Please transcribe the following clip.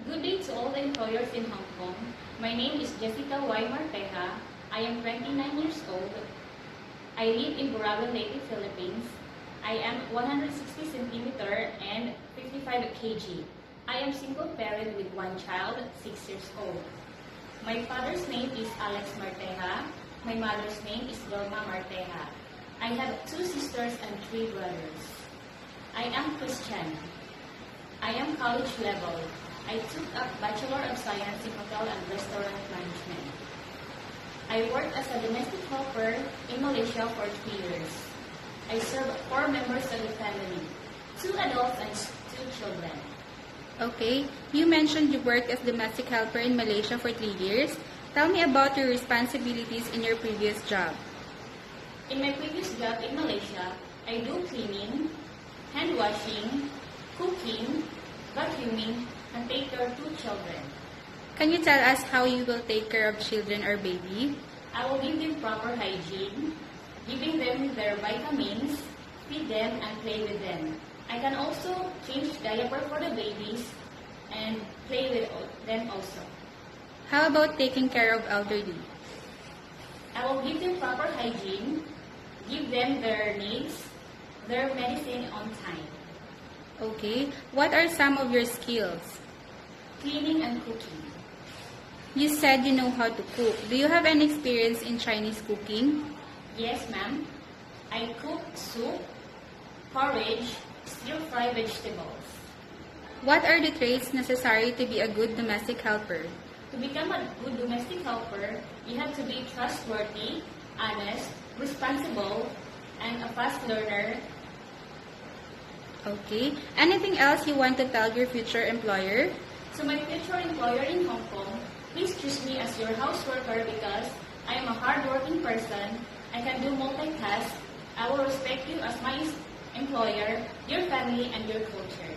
Good day to all the employers in Hong Kong. My name is Jessica Y. Marteja. I am 29 years old. I live in Buragan Leyte, Philippines. I am 160 centimeter and 55 kg. I am single parent with one child, 6 years old. My father's name is Alex Marteja. My mother's name is Vilma Marteja. I have 2 sisters and 3 brothers. I am Christian. I am college level. I took up Bachelor of Science in Hotel and Restaurant Management. I worked as a domestic helper in Malaysia for 3 years. I serve 4 members of the family, 2 adults and 2 children. Okay, you mentioned you worked as domestic helper in Malaysia for 3 years. Tell me about your responsibilities in your previous job. In my previous job in Malaysia, I do cleaning, hand washing, cooking, vacuuming, and take care of 2 children. Can you tell us how you will take care of children or baby? I will give them proper hygiene, giving them their vitamins, feed them, and play with them. I can also change diaper for the babies and play with them also. How about taking care of elderly? I will give them proper hygiene, give them their needs, their medicine on time. Okay, what are some of your skills? Cleaning and cooking. You said you know how to cook. Do you have any experience in Chinese cooking? Yes, ma'am. I cook soup, porridge, stir-fry vegetables. What are the traits necessary to be a good domestic helper? To become a good domestic helper, you have to be trustworthy, honest, responsible, and a fast learner. Okay. Anything else you want to tell your future employer? So my future employer in Hong Kong, please choose me as your house worker because I am a hardworking person. I can do multitask. I will respect you as my employer, your family, and your culture.